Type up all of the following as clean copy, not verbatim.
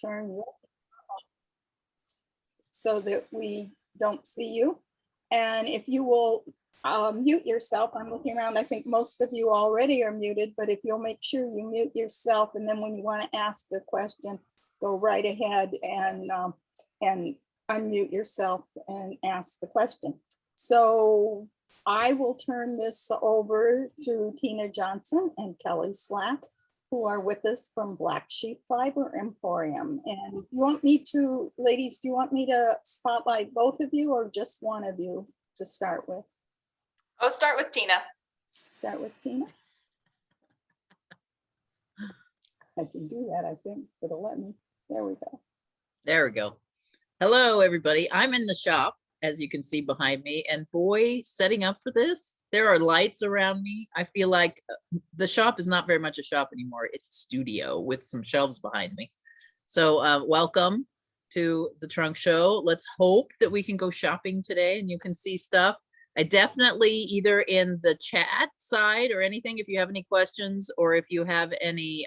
turn you so that we don't see you. And if you will mute yourself, I'm looking around, I think most of you already are muted, but if you'll make sure you mute yourself, and then when you want to ask the question, go right ahead and unmute yourself and ask the question. So I will turn this over to Tina Johnston and Kelli Slack, who are with us from Black Sheep Fiber Emporium. And you want me to, ladies, do you want me to spotlight both of you or just one of you to start with? Oh, start with Tina. Start with Tina. I can do that, I think. It'll let me. There we go. There we go. Hello, everybody. I'm in the shop, as you can see behind me, and boy, setting up for this, there are lights around me. I feel like the shop is not very much a shop anymore. It's a studio with some shelves behind me. So welcome to the Trunk Show. Let's hope that we can go shopping today and you can see stuff. I definitely, either in the chat side or anything, if you have any questions or if you have any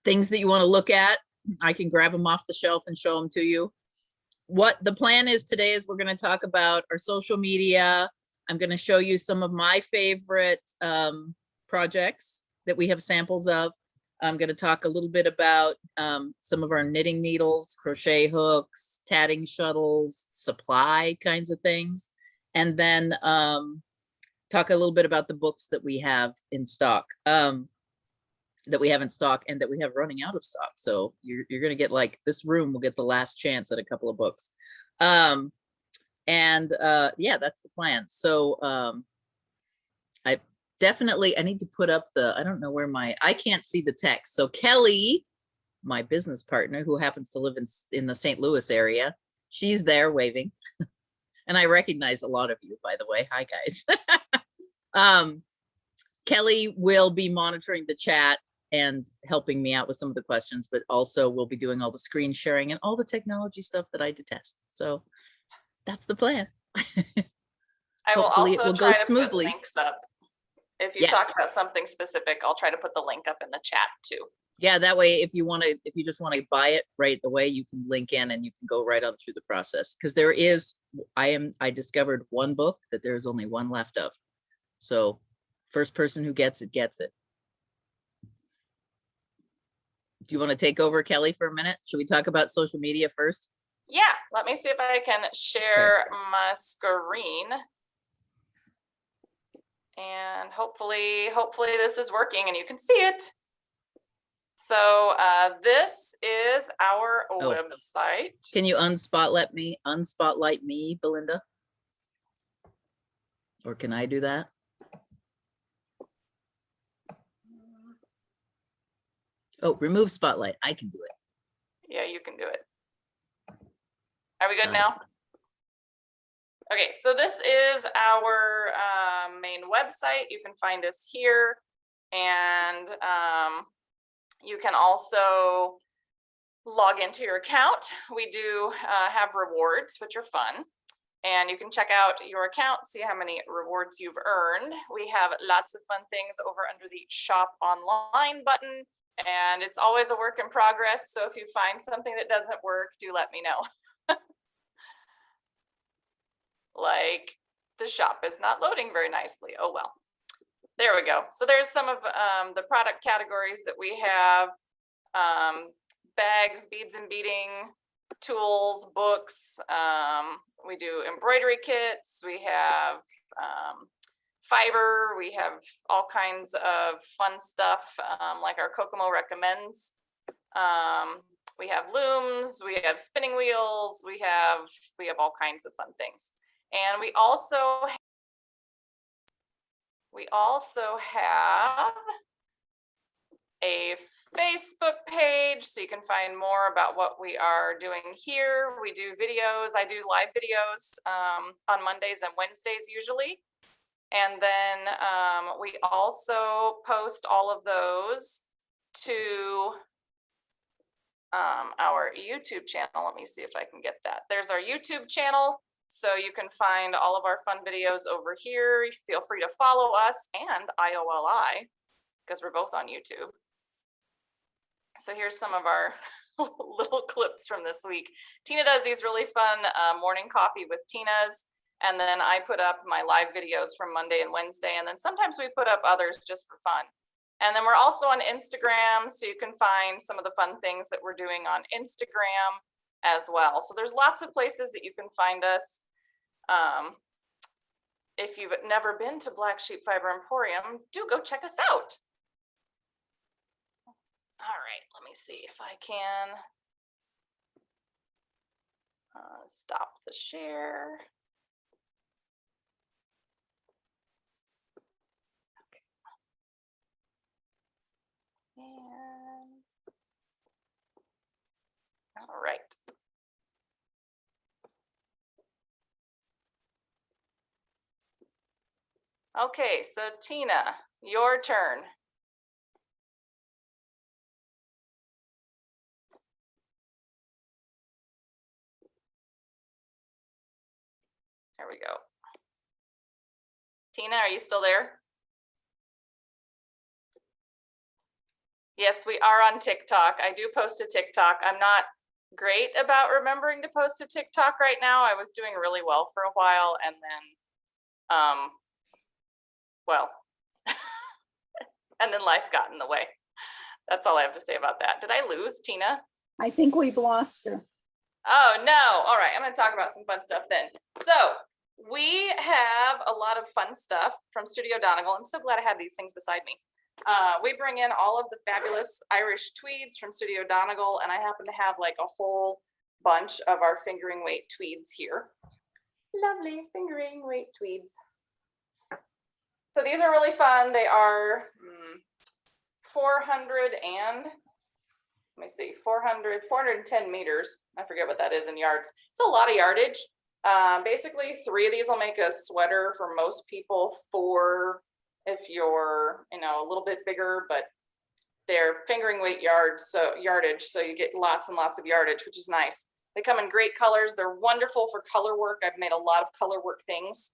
things that you want to look at, I can grab them off the shelf and show them to you. What the plan is today is we're going to talk about our social media. I'm going to show you some of my favorite projects that we have samples of. I'm going to talk a little bit about some of our knitting needles, crochet hooks, tatting shuttles, supply kinds of things. And then talk a little bit about the books that we have in stock. That we have in stock and that we have running out of stock. So you're going to get, like, this room will get the last chance at a couple of books. Yeah, that's the plan. So I need to put up the, I don't know where I can't see the text. So Kelli, my business partner, who happens to live in the St. Louis area, she's there waving. And I recognize a lot of you, by the way. Hi, guys. Kelli will be monitoring the chat and helping me out with some of the questions, but also we'll be doing all the screen sharing and all the technology stuff that I detest. So that's the plan. I will Hopefully also it will try go to smoothly. put links up. If you Yes. talk about something specific, I'll try to put the link up in the chat too. Yeah, that way, if you just want to buy it right away, you can link in and you can go right on through the process. Because there is, I discovered one book that there's only one left of. So first person who gets it, gets it. Do you want to take over, Kelli, for a minute? Should we talk about social media first? Yeah, let me see if I can share my screen. And hopefully this is working and you can see it. So this is our website. Can you unspotlight me, Belinda? Or can I do that? Oh, remove spotlight. I can do it. Yeah, you can do it. Are we good now? Okay, so this is our main website. You can find us here, and you can also log into your account. We do have rewards, which are fun, and you can check out your account, see how many rewards you've earned. We have lots of fun things over under the Shop Online button, and it's always a work in progress. So if you find something that doesn't work, do let me know. Like the shop is not loading very nicely. Oh, well, there we go. So there's some of the product categories that we have. Bags, beads and beading, tools, books. We do embroidery kits. We have fiber. We have all kinds of fun stuff, like our Kokomo recommends. We have looms. We have spinning wheels. We have all kinds of fun things. And we also have a Facebook page, so you can find more about what we are doing here. We do videos. I do live videos on Mondays and Wednesdays usually. And then we also post all of those to our YouTube channel. Let me see if I can get that. There's our YouTube channel. So you can find all of our fun videos over here. Feel free to follow us and I.O.L.I, because we're both on YouTube. So here's some of our little clips from this week. Tina does these really fun morning coffee with Tina's, and then I put up my live videos from Monday and Wednesday, and then sometimes we put up others just for fun. And then we're also on Instagram, so you can find some of the fun things that we're doing on Instagram as well. So there's lots of places that you can find us. If you've never been to Black Sheep Fiber Emporium, do go check us out. All right, let me see if I can stop the share. Okay. And all right. Okay, so Tina, your turn. There we go. Tina, are you still there? Yes, we are on TikTok. I do post to TikTok. I'm not great about remembering to post to TikTok right now. I was doing really well for a while, and then, well, and then life got in the way. That's all I have to say about that. Did I lose Tina? I think we've lost her. Oh, no. All right. I'm going to talk about some fun stuff then. So we have a lot of fun stuff from Studio Donegal. I'm so glad I have these things beside me. We bring in all of the fabulous Irish tweeds from Studio Donegal, and I happen to have like a whole bunch of our fingering weight tweeds here. Lovely fingering weight tweeds. So these are really fun. They are 410 meters. I forget what that is in yards. It's a lot of yardage. Basically 3 of these will make a sweater for most people, 4 if you're, you know, a little bit bigger, but they're fingering weight yardage. So you get lots and lots of yardage, which is nice. They come in great colors. They're wonderful for color work. I've made a lot of color work things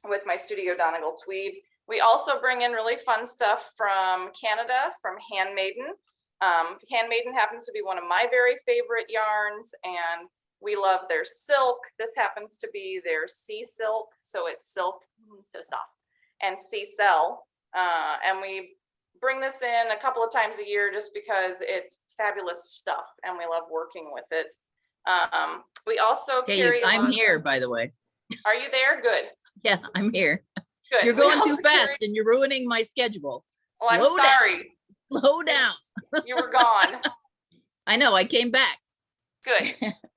with my Studio Donegal tweed. We also bring in really fun stuff from Canada, from Handmaiden. Handmaiden happens to be one of my very favorite yarns, and we love their silk. This happens to be their sea silk, so it's silk, so soft, and sea cell. And we bring this in a couple of times a year just because it's fabulous stuff, and we love working with it. We also carry. I'm here, by the way. Are you there? Good. Yeah, I'm here. Good. You're going too fast and you're ruining my schedule. Well, I'm sorry. Slow down. You were gone. I know, I came back. Good.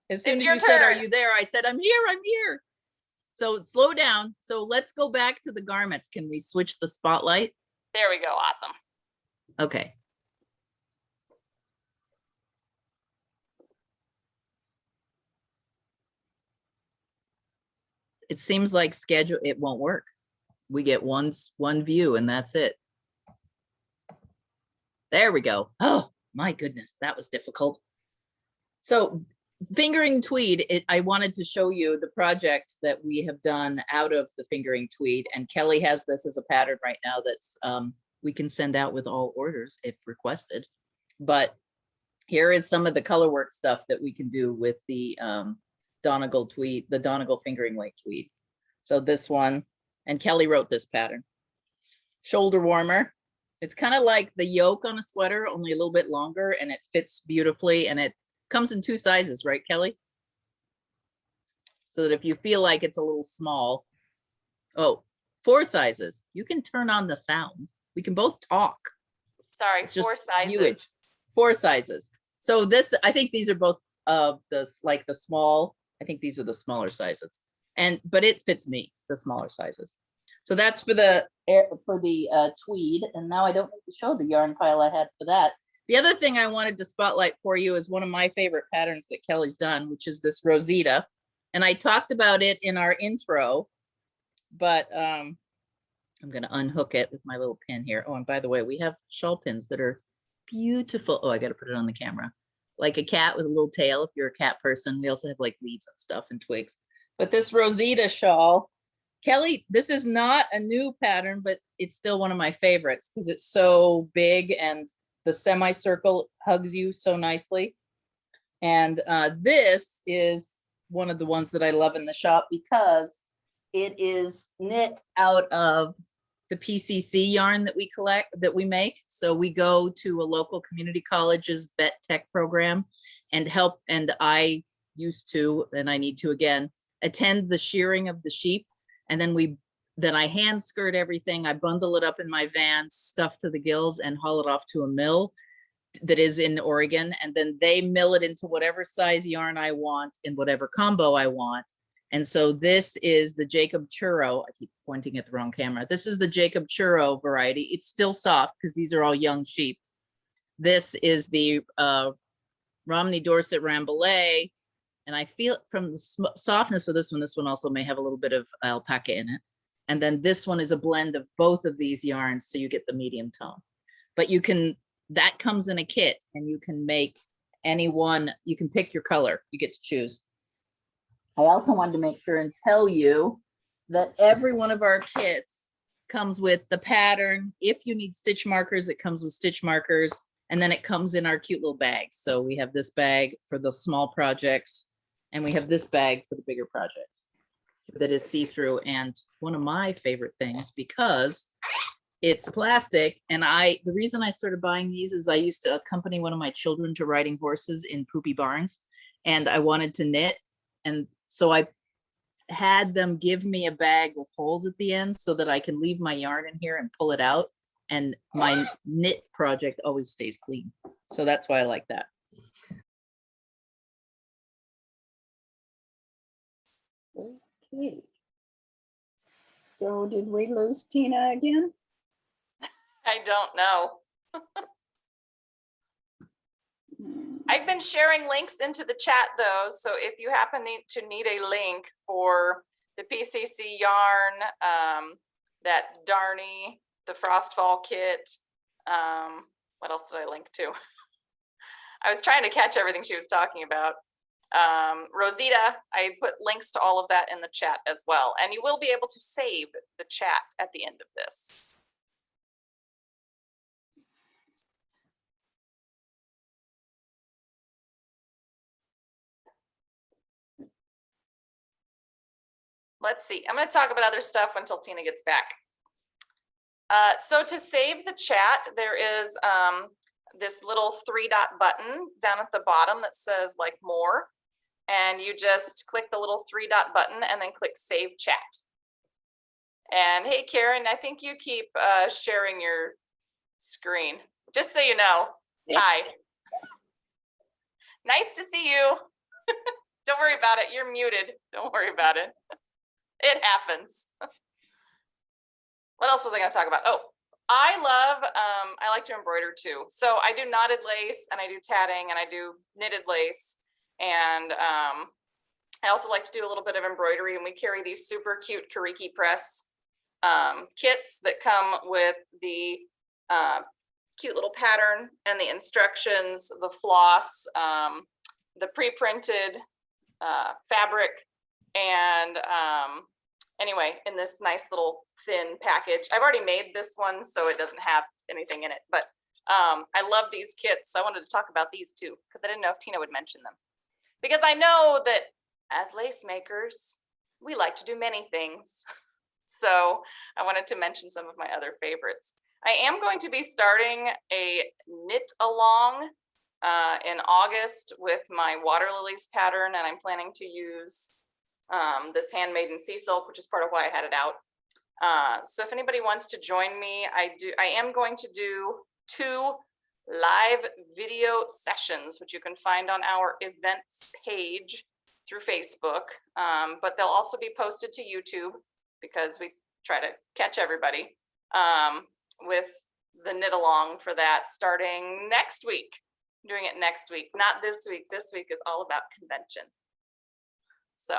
As soon as you said, are you there? I said, I'm here. So slow down. So let's go back to the garments. Can we switch the spotlight? There we go. Awesome. Okay. It seems like it won't work. We get one view and that's it. There we go. Oh my goodness, that was difficult. So fingering tweed, I wanted to show you the project that we have done out of the fingering tweed, and Kelly has this as a pattern right now that's we can send out with all orders if requested. But here is some of the color work stuff that we can do with the Donegal tweed, the Donegal fingering weight tweed. So this one, and Kelly wrote this pattern. Shoulder warmer. It's kind of like the yoke on a sweater, only a little bit longer, and it fits beautifully, and it comes in 2 sizes, right, Kelly? So that if you feel like it's a little small, 4 sizes. You can turn on the sound. We can both talk. Sorry, It's 4 sizes. viewage. 4 sizes. So this, I think these are both the small. I think these are the smaller sizes, but it fits me, the smaller sizes. So that's for the tweed. And now I don't need to show the yarn pile I had for that. The other thing I wanted to spotlight for you is one of my favorite patterns that Kelly's done, which is this Rosita. And I talked about it in our intro, but I'm going to unhook it with my little pin here. Oh, and by the way, we have shawl pins that are beautiful. Oh, I got to put it on the camera. Like a cat with a little tail, if you're a cat person. We also have like leaves and stuff and twigs. But this Rosita shawl, Kelly, this is not a new pattern, but it's still one of my favorites because it's so big and the semicircle hugs you so nicely. And this is one of the ones that I love in the shop because it is knit out of the PCC yarn that we collect, that we make. So we go to a local community college's vet tech program and help, and I used to, and I need to again, attend the shearing of the sheep. And then I hand skirt everything. I bundle it up in my van, stuff to the gills, and haul it off to a mill that is in Oregon. And then they mill it into whatever size yarn I want in whatever combo I want. And so this is the Jacob Churro. I keep pointing at the wrong camera. This is the Jacob Churro variety. It's still soft because these are all young sheep. This is the Romney Dorset Rambouillet. And I feel from the softness of this one also may have a little bit of alpaca in it. And then this one is a blend of both of these yarns, so you get the medium tone. But you can, that comes in a kit, and you can make any one, you can pick your color, you get to choose. I also wanted to make sure and tell you that every one of our kits comes with the pattern. If you need stitch markers, it comes with stitch markers, and then it comes in our cute little bags. So we have this bag for the small projects, and we have this bag for the bigger projects that is see-through. And one of my favorite things, because it's plastic, and the reason I started buying these is I used to accompany one of my children to riding horses in poopy barns, and I wanted to knit. And so I had them give me a bag with holes at the end so that I can leave my yarn in here and pull it out. And my knit project always stays clean. So that's why I like that. Okay. So did we lose Tina again? I don't know. I've been sharing links into the chat though, so if you happen to need a link for the PCC yarn, that Darnie, the Frostfall kit, what else did I link to? I was trying to catch everything she was talking about. Rosita, I put links to all of that in the chat as well, and you will be able to save the chat at the end of this. Let's see. I'm going to talk about other stuff until Tina gets back. So to save the chat, there is this little 3-dot button down at the bottom that says like more. And you just click the little 3-dot button and then click save chat. And hey, Karen, I think you keep sharing your screen. Just so you know. Yeah. Hi. Nice to see you. Don't worry about it. You're muted. Don't worry about it. It happens. What else was I going to talk about? Oh, I like to embroider too. So I do knotted lace, and I do tatting, and I do knitted lace. And I also like to do a little bit of embroidery, and we carry these super cute Kariki press kits that come with the cute little pattern and the instructions, the floss, the pre-printed fabric, and anyway, in this nice little thin package. I've already made this one, so it doesn't have anything in it, but I love these kits. So I wanted to talk about these too, because I didn't know if Tina would mention them. Because I know that as lace makers, we like to do many things. So I wanted to mention some of my other favorites. I am going to be starting a knit along in August with my water lilies pattern, and I'm planning to use this handmade in sea silk, which is part of why I had it out. So if anybody wants to join me, I am going to do 2 live video sessions, which you can find on our events page through Facebook, but they'll also be posted to YouTube because we try to catch everybody, with the knit along for that starting next week. I'm doing it next week, not this week. This week is all about convention. So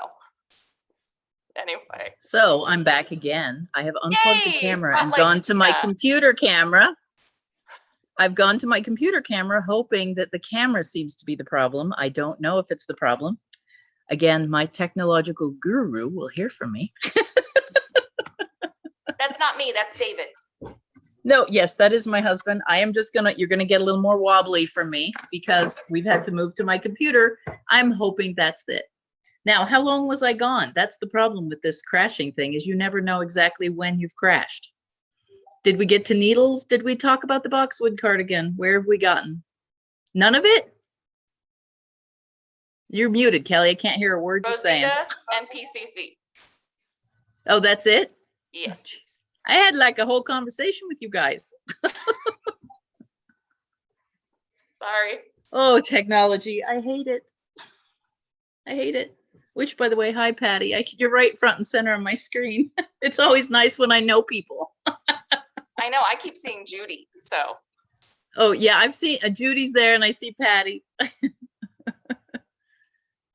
anyway. So I'm back again. I have unplugged the camera and gone to my Tina. computer camera. I've gone to my computer camera hoping that the camera seems to be the problem. I don't know if it's the problem. Again, my technological guru will hear from me. That's not me, that's David. No, yes, that is my husband. I am just you're gonna get a little more wobbly from me because we've had to move to my computer. I'm hoping that's it. Now, how long was I gone? That's the problem with this crashing thing, is you never know exactly when you've crashed. Did we get to needles? Did we talk about the boxwood cardigan? Where have we gotten? None of it? You're muted, Kelly. I can't hear a word you're saying. Rosita and PCC. Oh, that's it? Yes. Oh, geez. I had like a whole conversation with you guys. Sorry. Oh, technology. I hate it. I hate it. Which, by the way, hi, Patty. You're right front and center on my screen. It's always nice when I know people. I know, I keep seeing Judy, so. Oh, yeah, I've seen Judy's there and I see Patty. I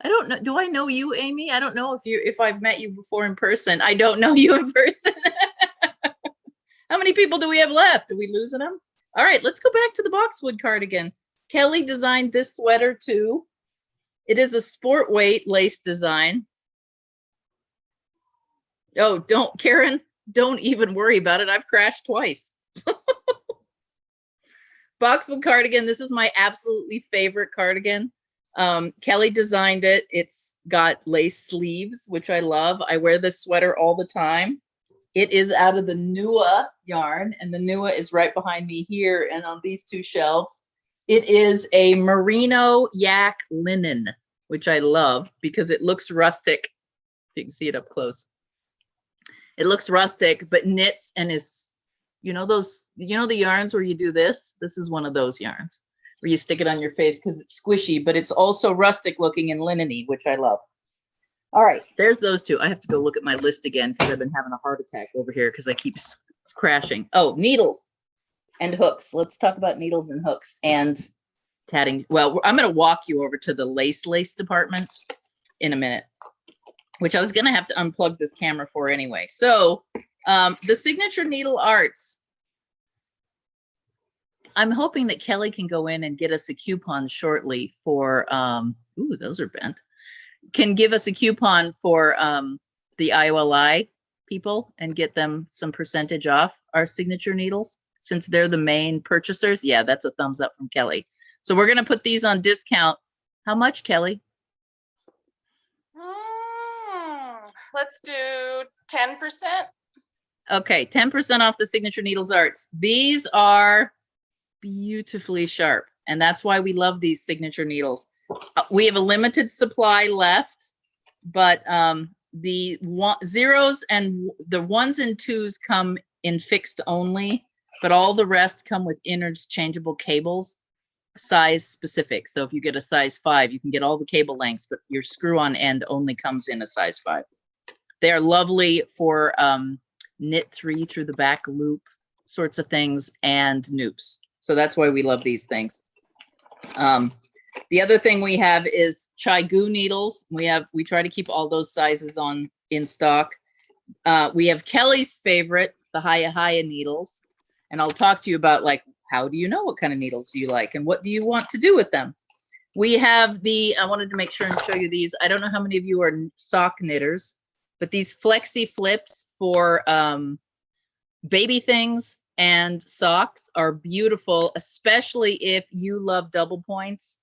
don't know. Do I know you, Amy? I don't know if I've met you before in person. I don't know you in person. How many people do we have left? Are we losing them? All right, let's go back to the boxwood cardigan. Kelly designed this sweater too. It is a sport weight lace design. Oh, Karen, don't even worry about it. I've crashed twice. Boxwood cardigan. This is my absolutely favorite cardigan. Kelly designed it. It's got lace sleeves, which I love. I wear this sweater all the time. It is out of the Nua yarn, and the Nua is right behind me here and on these two shelves. It is a merino yak linen, which I love because it looks rustic. If you can see it up close. It looks rustic, but knits and is, the yarns where you do this? This is one of those yarns where you stick it on your face because it's squishy, but it's also rustic looking and linen-y, which I love. All right, there's those two. I have to go look at my list again because I've been having a heart attack over here because I keep crashing. Oh, needles and hooks. Let's talk about needles and hooks and tatting. Well, I'm going to walk you over to the lace department in a minute, which I was going to have to unplug this camera for anyway. So the signature needle arts. I'm hoping that Kelly can go in and get us a coupon shortly for, ooh, those are bent. Can give us a coupon for the I.O.L.I people and get them some percentage off our signature needles since they're the main purchasers. Yeah, that's a thumbs up from Kelly. So we're going to put these on discount. How much, Kelly? Let's do 10%. Okay, 10% off the signature needles arts. These are beautifully sharp, and that's why we love these signature needles. We have a limited supply left, but the zeros and the ones and twos come in fixed only, but all the rest come with interchangeable cables, size specific. So if you get a size 5, you can get all the cable lengths, but your screw-on end only comes in a size 5. They are lovely for knit 3 through the back loop sorts of things and noops. So that's why we love these things. The other thing we have is chai gu needles. We try to keep all those sizes in stock. We have Kelly's favorite, the Hi-Ya needles. And I'll talk to you about how do you know what kind of needles do you like and what do you want to do with them? We have I wanted to make sure and show you these. I don't know how many of you are sock knitters, but these flexi flips for baby things and socks are beautiful, especially if you love double points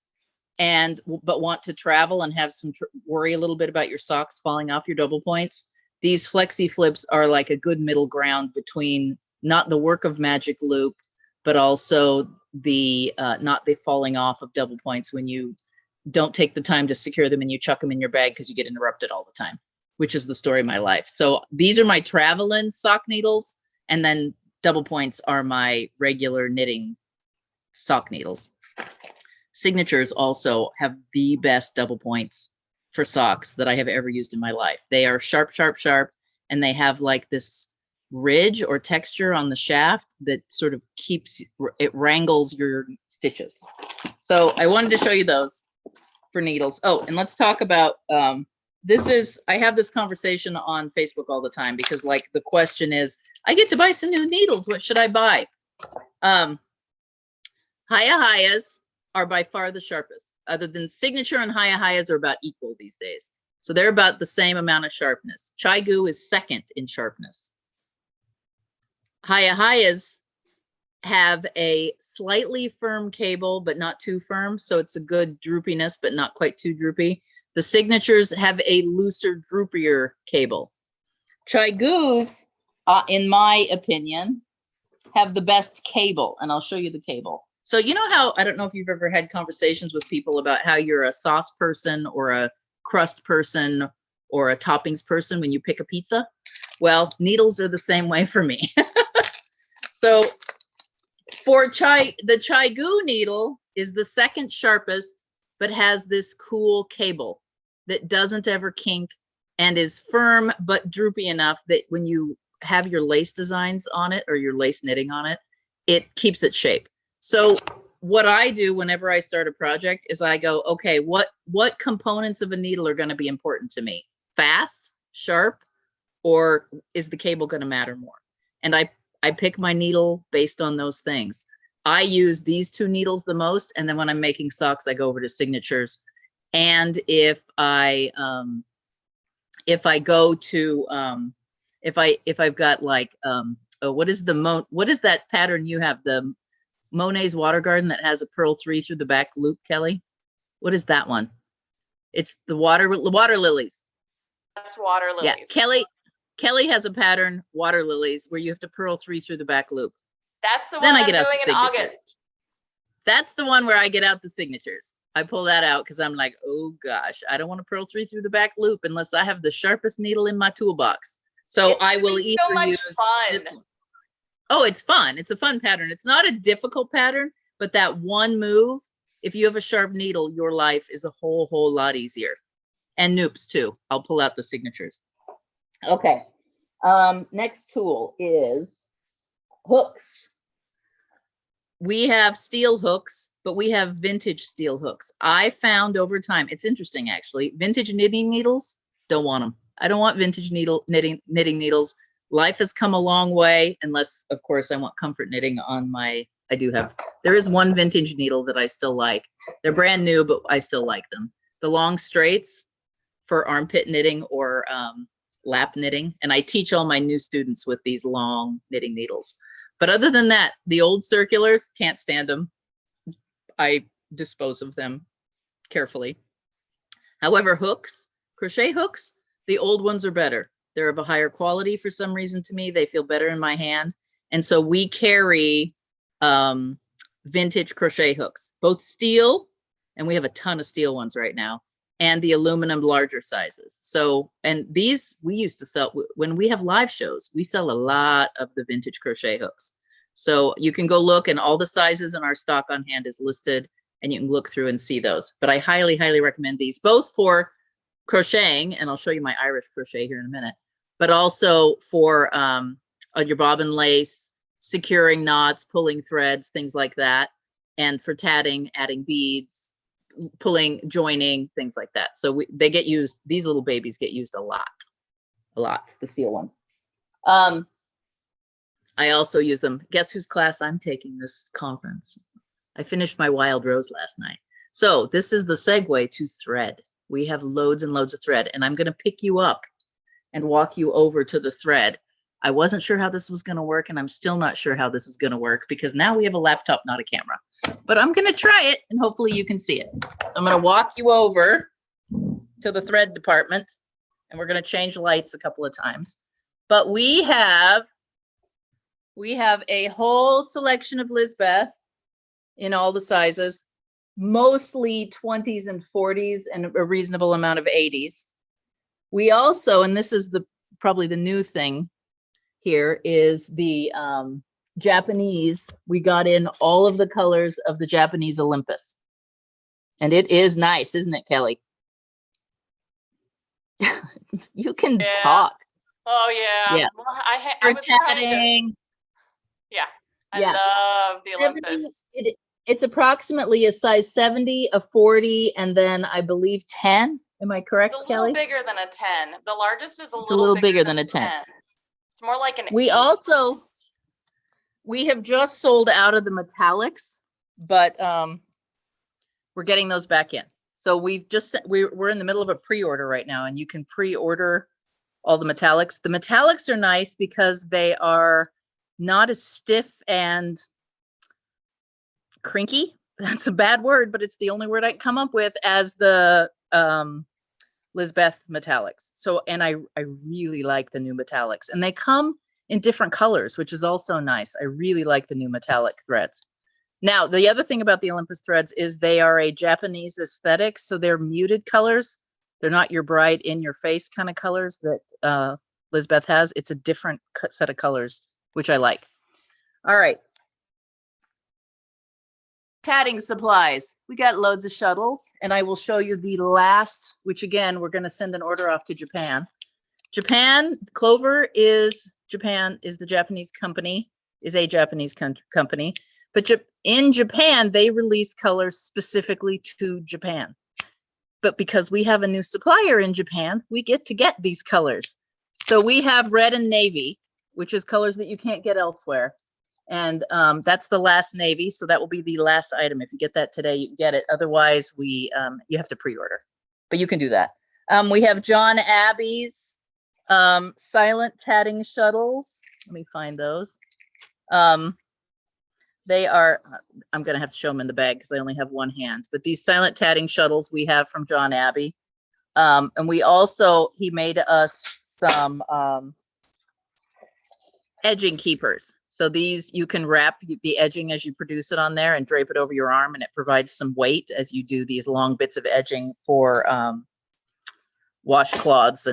but want to travel and have some worry a little bit about your socks falling off your double points. These flexi flips are like a good middle ground between not the work of magic loop, but also the not the falling off of double points when you don't take the time to secure them and you chuck them in your bag because you get interrupted all the time, which is the story of my life. So these are my traveling sock needles, and then double points are my regular knitting sock needles. Signatures also have the best double points for socks that I have ever used in my life. They are sharp, sharp, sharp, and they have like this ridge or texture on the shaft that sort of it wrangles your stitches. So I wanted to show you those for needles. Oh, and let's talk about I have this conversation on Facebook all the time because the question is, I get to buy some new needles. What should I buy? Hi-Ya are by far the sharpest. Other than signature and Hi-Ya are about equal these days. So they're about the same amount of sharpness. Chai gu is second in sharpness. Hi-Ya have a slightly firm cable, but not too firm. So it's a good droopiness, but not quite too droopy. The signatures have a looser, droopier cable. Chai-Goos, in my opinion, have the best cable, and I'll show you the cable. So you know how, I don't know if you've ever had conversations with people about how you're a sauce person or a crust person or a toppings person when you pick a pizza? Well, needles are the same way for me. So for the Chai-Goo needle is the second sharpest, but has this cool cable that doesn't ever kink and is firm but droopy enough that when you have your lace designs on it or your lace knitting on it, it keeps its shape. So what I do whenever I start a project is I go, okay, what components of a needle are going to be important to me? Fast, sharp, or is the cable going to matter more? And I pick my needle based on those things. I use these two needles the most, and then when I'm making socks, I go over to signatures. And if I've got like what is that pattern you have, the Monet's Water Garden that has a purl 3 through the back loop, Kelly? What is that one? It's the water lilies. That's water lilies. Yeah, Kelly has a pattern, water lilies, where you have to purl 3 through the back loop. That's the one Then I I'm get out doing the in signatures. August. That's the one where I get out the signatures. I pull that out because I'm like, oh gosh, I don't want to purl 3 through the back loop unless I have the sharpest needle in my toolbox. So It's I will gonna be so either much use fun. this one. Oh, it's fun. It's a fun pattern. It's not a difficult pattern, but that one move, if you have a sharp needle, your life is a whole lot easier. And noops too. I'll pull out the signatures. Okay. Next tool is hooks. We have steel hooks, but we have vintage steel hooks. I found over time, it's interesting actually, vintage knitting needles, don't want them. I don't want vintage knitting needles. Life has come a long way, unless of course I want comfort knitting on my, there is one vintage needle that I still like. They're brand new, but I still like them. The long straights for armpit knitting or lap knitting. And I teach all my new students with these long knitting needles. But other than that, the old circulars, can't stand them. I dispose of them carefully. However, hooks, crochet hooks, the old ones are better. They're of a higher quality for some reason to me. They feel better in my hand. And so we carry vintage crochet hooks, both steel, and we have a ton of steel ones right now, and the aluminum larger sizes. So, and these we used to sell when we have live shows, we sell a lot of the vintage crochet hooks. So you can go look, and all the sizes in our stock on hand is listed, and you can look through and see those. But I highly recommend these, both for crocheting, and I'll show you my Irish crochet here in a minute, but also for on your bobbin lace, securing knots, pulling threads, things like that, and for tatting, adding beads, pulling, joining, things like that. So they get used, these little babies get used a lot, the steel ones. I also use them. Guess whose class I'm taking this conference? I finished my Wild Rose last night. So this is the segue to thread. We have loads and loads of thread, and I'm going to pick you up and walk you over to the thread. I wasn't sure how this was going to work, and I'm still not sure how this is going to work because now we have a laptop, not a camera. But I'm going to try it, and hopefully you can see it. So I'm going to walk you over to the thread department, and we're going to change lights a couple of times. But we have a whole selection of Lizbeth in all the sizes, mostly 20s and 40s and a reasonable amount of 80s. We also, and this is probably the new thing here, is the Japanese. We got in all of the colors of the Japanese Olympus. And it is nice, isn't it, Kelly? You can talk. Oh yeah. Yeah. Well, I was trying to, I love the Olympus. It's approximately a size 70, a 40, and then I believe 10. Am I correct, It's a Kelly? little bigger than a 10. The largest is a It's a little bigger than a 10. It's more like an We 8. we have just sold out of the metallics, but we're getting those back in. So we're in the middle of a pre-order right now, and you can pre-order all the metallics. The metallics are nice because they are not as stiff and crinky. That's a bad word, but it's the only word I can come up with as the Lizbeth metallics. So, and I really like the new metallics, and they come in different colors, which is also nice. I really like the new metallic threads. Now, the other thing about the Olympus threads is they are a Japanese aesthetic, so they're muted colors. They're not your bright in your face kind of colors that Lizbeth has. It's a different set of colors, which I like. All right. Tatting supplies. We got loads of shuttles, and I will show you the last, which again, we're going to send an order off to Japan. Japan, Clover is Japan, is the Japanese company, is a Japanese company. But in Japan, they release colors specifically to Japan. But because we have a new supplier in Japan, we get these colors. So we have red and navy, which is colors that you can't get elsewhere. And that's the last navy. So that will be the last item. If you get that today, you can get it. Otherwise, you have to pre-order. But you can do that. We have John Abbey's silent tatting shuttles. Let me find those. They are, I'm going to have to show them in the bag because I only have one hand. But these silent tatting shuttles we have from John Abbey. And we also, he made us some edging keepers. So these, you can wrap the edging as you produce it on there and drape it over your arm, and it provides some weight as you do these long bits of edging for washcloths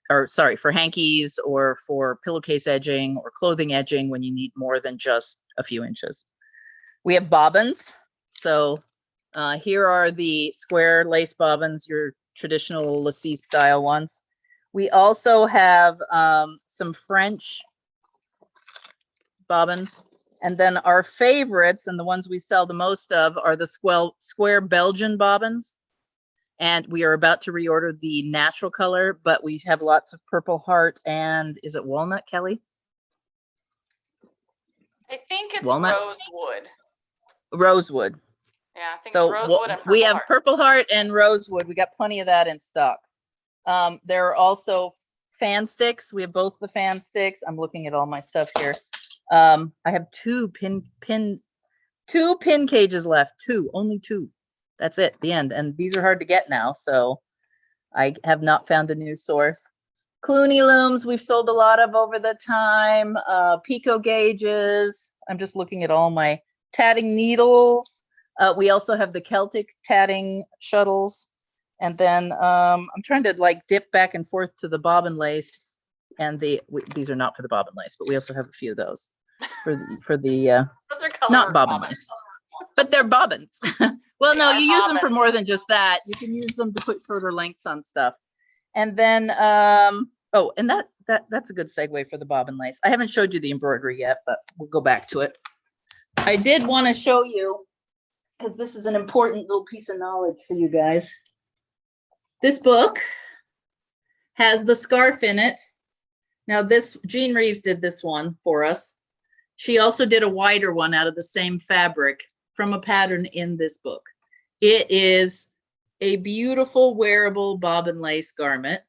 for hankies or for pillowcase edging or clothing edging when you need more than just a few inches. We have bobbins. So here are the square lace bobbins, your traditional lacis style ones. We also have some French bobbins. And then our favorites and the ones we sell the most of are the square Belgian bobbins. And we are about to reorder the natural color, but we have lots of Purple Heart and is it walnut, Kelly? I think it's Walnut? rosewood. Rosewood. Yeah, I think So it's rosewood and we Purple have Heart. Purple Heart and rosewood. We got plenty of that in stock. There are also fan sticks. We have both the fan sticks. I'm looking at all my stuff here. I have two pin cages left. Only two. That's it, the end. And these are hard to get now, so I have not found a new source. Clooney looms, we've sold a lot of over the time. Pico gauges. I'm just looking at all my tatting needles. We also have the Celtic tatting shuttles. And then I'm trying to like dip back and forth to the bobbin lace. And these are not for the bobbin lace, but we also have a few of those for the Those are color not bobbin bobbins. lace, but they're bobbins. Well, They no, are you use them for bobbins. more than just that. You can use them to put shorter lengths on stuff. And then, oh, and that's a good segue for the bobbin lace. I haven't showed you the embroidery yet, but we'll go back to it. I did want to show you, because this is an important little piece of knowledge for you guys. This book has the scarf in it. Now this, Jean Reeves did this one for us. She also did a wider one out of the same fabric from a pattern in this book. It is a beautiful wearable bobbin lace garment.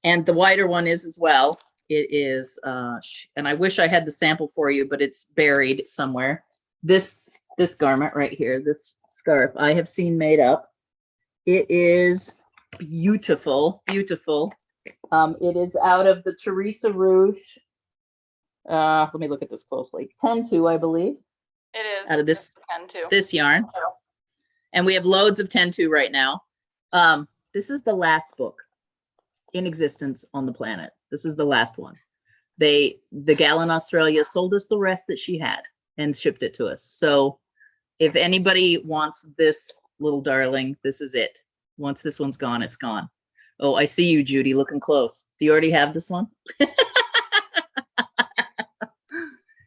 And the wider one is as well. It is, and I wish I had the sample for you, but it's buried somewhere. This garment right here, this scarf, I have seen made up. It is beautiful, beautiful. It is out of the Teresa Rouge. Let me look at this closely. 10-2, I believe. It is. Out of this 10-2. this yarn. And we have loads of 10-2 right now. This is the last book in existence on the planet. This is the last one. The gal in Australia sold us the rest that she had and shipped it to us. So if anybody wants this little darling, this is it. Once this one's gone, it's gone. Oh, I see you, Judy, looking close. Do you already have this one?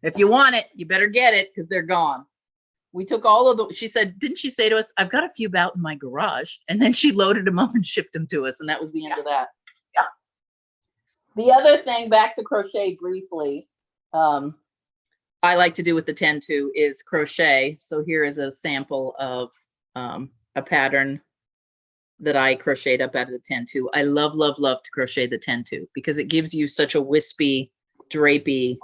If you want it, you better get it because they're gone. We took all of the, she said, didn't she say to us, I've got a few out in my garage. And then she loaded them up and shipped them to us. And that was the end of that. Yeah. The other thing, back to crochet briefly, I like to do with the 10-2 is crochet. So here is a sample of a pattern that I crocheted up out of the 10-2. I love, love, love to crochet the 10-2 because it gives you such a wispy, drapey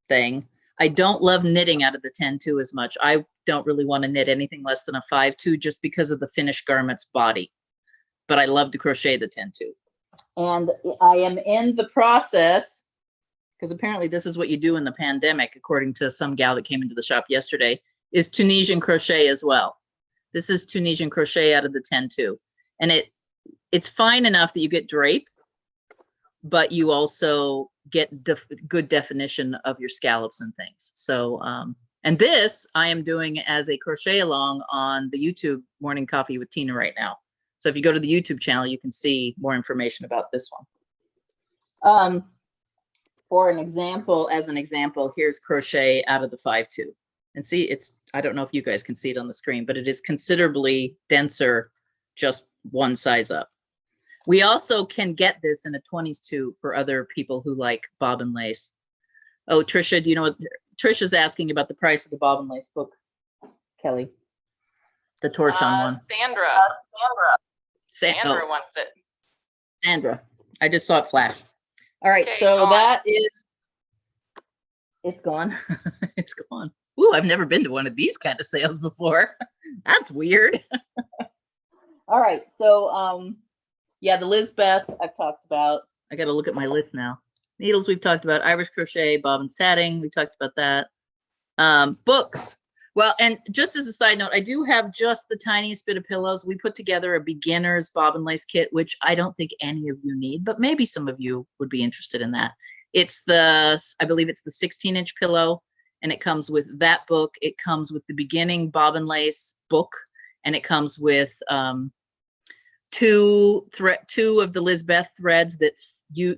thing. I don't love knitting out of the 10-2 as much. I don't really want to knit anything less than a 5-2 just because of the finished garment's body. But I love to crochet the 10-2. And I am in the process, because apparently this is what you do in the pandemic, according to some gal that came into the shop yesterday, is Tunisian crochet as well. This is Tunisian crochet out of the 10-2. And it's fine enough that you get drape, but you also get good definition of your scallops and things. So, and this I am doing as a crochet along on the YouTube Morning Coffee with Tina right now. So if you go to the YouTube channel, you can see more information about this one. For an example, here's crochet out of the 5-2. And see, I don't know if you guys can see it on the screen, but it is considerably denser, just one size up. We also can get this in a 22 for other people who like bobbin lace. Oh, Trisha, do you know what? Trisha's asking about the price of the bobbin lace book, Kelly. The torch on one. Sandra wants it. Sandra, I just saw it flash. All right, Okay, so gone. that is, it's gone. It's gone. Ooh, I've never been to one of these kind of sales before. That's weird. All right, so yeah, the Lizbeth I've talked about. I got to look at my list now. Needles we've talked about. Irish crochet, bobbin tatting, we talked about that. Books. Well, and just as a side note, I do have just the tiniest bit of pillows. We put together a beginner's bobbin lace kit, which I don't think any of you need, but maybe some of you would be interested in that. It's I believe it's the 16-inch pillow, and it comes with that book. It comes with the beginning bobbin lace book, and it comes with two of the Lizbeth threads that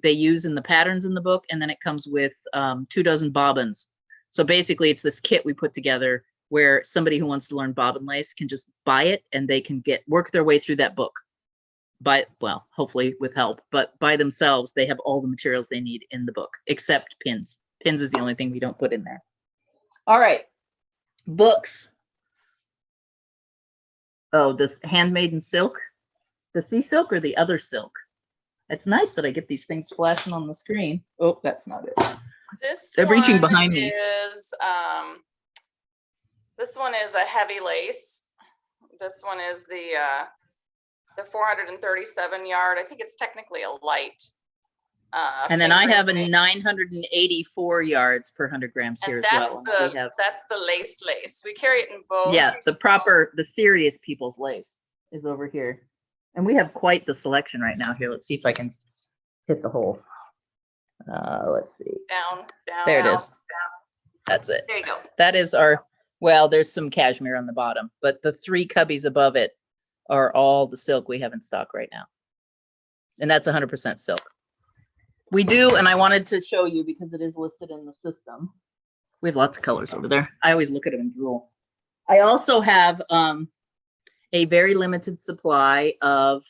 they use in the patterns in the book, and then it comes with 24 bobbins. So basically, it's this kit we put together where somebody who wants to learn bobbin lace can just buy it, and they can work their way through that book well, hopefully with help, but by themselves. They have all the materials they need in the book, except pins. Pins is the only thing we don't put in there. All right, books. Oh, the handmaiden silk, the sea silk or the other silk? It's nice that I get these things flashing on the screen. Oh, that's not it. They're reaching behind me. This one is a heavy lace. This one is the 437 yard. I think it's technically a light. And then I have a 984 yards per 100 grams here as well. That's the lace. We carry it in both. Yeah, the serious people's lace is over here. And we have quite the selection right now here. Let's see if I can hit the hole. Let's see. Down. There it down, is. Down. That's it. There you go. That is our, well, there's some cashmere on the bottom, but the 3 cubbies above it are all the silk we have in stock right now. And that's 100% silk. We do, and I wanted to show you because it is listed in the system. We have lots of colors over there. I always look at them and drool. I also have a very limited supply of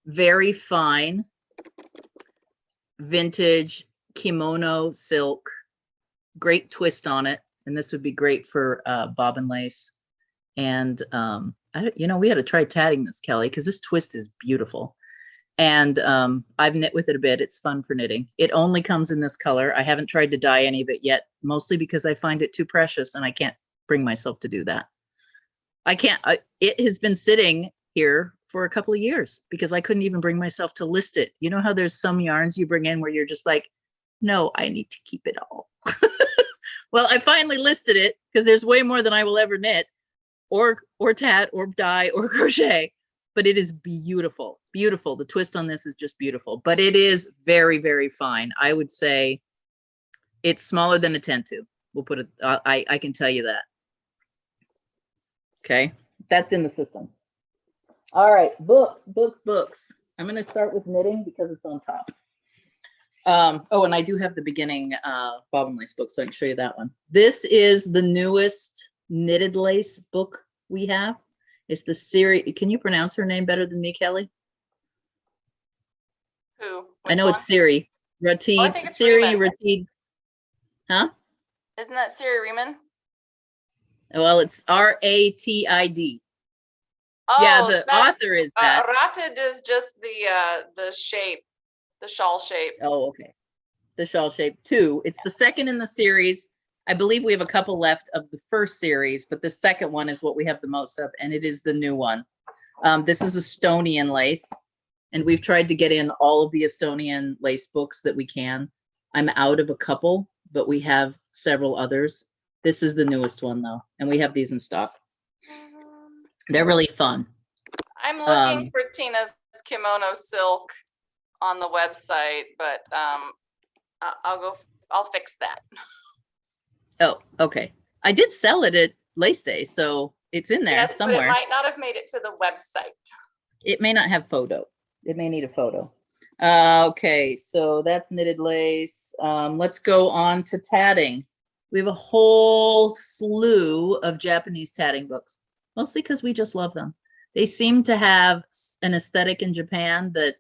very fine vintage kimono silk, great twist on it. And this would be great for bobbin lace. And we had to try tatting this, Kelly, because this twist is beautiful. And I've knit with it a bit. It's fun for knitting. It only comes in this color. I haven't tried to dye any of it yet, mostly because I find it too precious and I can't bring myself to do that. It has been sitting here for a couple of years because I couldn't even bring myself to list it. You know how there's some yarns you bring in where you're just like, no, I need to keep it all. Well, I finally listed it because there's way more than I will ever knit or tat or dye or crochet. But it is beautiful, beautiful. The twist on this is just beautiful, but it is very, very fine. I would say it's smaller than a 10-2. We'll put it, I can tell you that. Okay, that's in the system. All right, books. I'm going to start with knitting because it's on top. Oh, and I do have the beginning bobbin lace book, so I can show you that one. This is the newest knitted lace book we have. It's the Siri. Can you pronounce her name better than me, Kelly? Who? I know it's Siri. Ratid. I think it's Siri Riemann. Ratid. Huh? Isn't that Siri Riemann? Well, it's Ratid. Oh, Yeah, the author is that. Ratid is just the shape, the shawl shape. Oh, okay. The shawl shape 2. It's the second in the series. I believe we have a couple left of the first series, but the second one is what we have the most of, and it is the new one. This is Estonian lace, and we've tried to get in all of the Estonian lace books that we can. I'm out of a couple, but we have several others. This is the newest one though, and we have these in stock. They're really fun. I'm looking for Tina's kimono silk on the website, but I'll fix that. Oh, okay. I did sell it at Lace Day, so it's in there Yes, somewhere. but it might not have made it to the website. It may not have photo. It may need a photo. Okay, so that's knitted lace. Let's go on to tatting. We have a whole slew of Japanese tatting books, mostly because we just love them. They seem to have an aesthetic in Japan that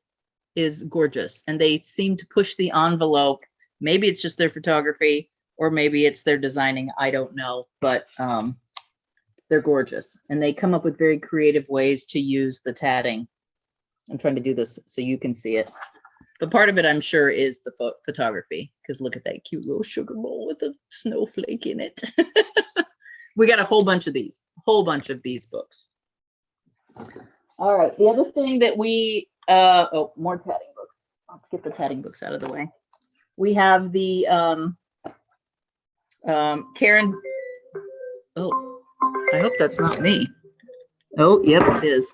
is gorgeous, and they seem to push the envelope. Maybe it's just their photography, or maybe it's their designing. I don't know, but they're gorgeous, and they come up with very creative ways to use the tatting. I'm trying to do this so you can see it. But part of it, I'm sure, is the photography, because look at that cute little sugar bowl with a snowflake in it. We got a whole bunch of these books. All right, the other thing that we, oh, more tatting books. Let's get the tatting books out of the way. We have the Karen, oh, I hope that's not me. Oh, yep, it is.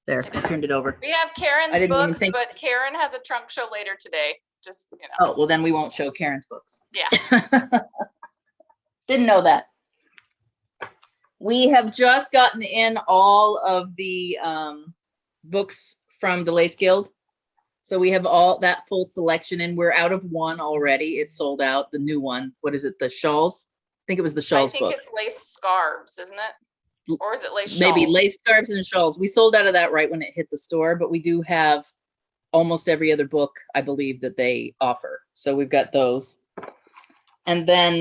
There, I turned it over. We have Karen's didn't even books, think- but Karen has a trunk show later today. Just, you know. Oh, well, then we won't show Karen's books. Yeah. Didn't know that. We have just gotten in all of the books from the Lace Guild. So we have all that full selection, and we're out of one already. It's sold out, the new one. What is it, the shawls? I think it was the shawls book. I think it's lace scarves, isn't it? Or is it lace shawls? Maybe lace scarves and shawls. We sold out of that right when it hit the store, but we do have almost every other book, I believe, that they offer. So we've got those. And then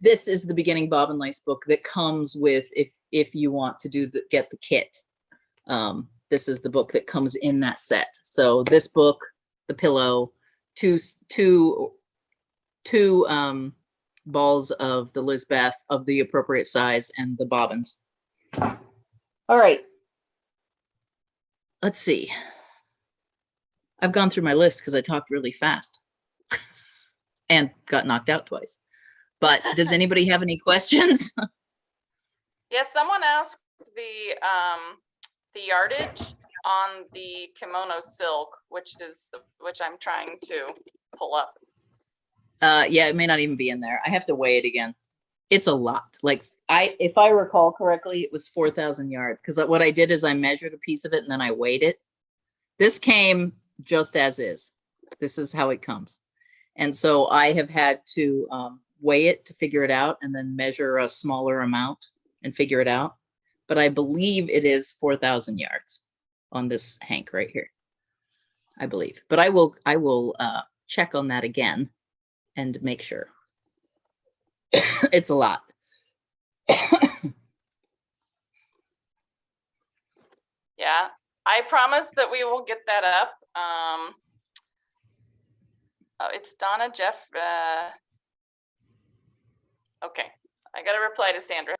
this is the beginning bobbin lace book that comes with, if you want to do get the kit. This is the book that comes in that set. So this book, the pillow, two balls of the Lizbeth of the appropriate size, and the bobbins. All right. Let's see. I've gone through my list because I talked really fast and got knocked out twice. But does anybody have any questions? Yes, someone asked the yardage on the kimono silk, which I'm trying to pull up. Yeah, it may not even be in there. I have to weigh it again. It's a lot. Like if I recall correctly, it was 4,000 yards, because what I did is I measured a piece of it and then I weighed it. This came just as is. This is how it comes. And so I have had to weigh it to figure it out, and then measure a smaller amount and figure it out. But I believe it is 4,000 yards on this hank right here, I believe. But I will check on that again and make sure. It's a lot. Yeah, I promise that we will get that up. Oh, it's Donna Jeff. Okay, I got to reply to Sandra.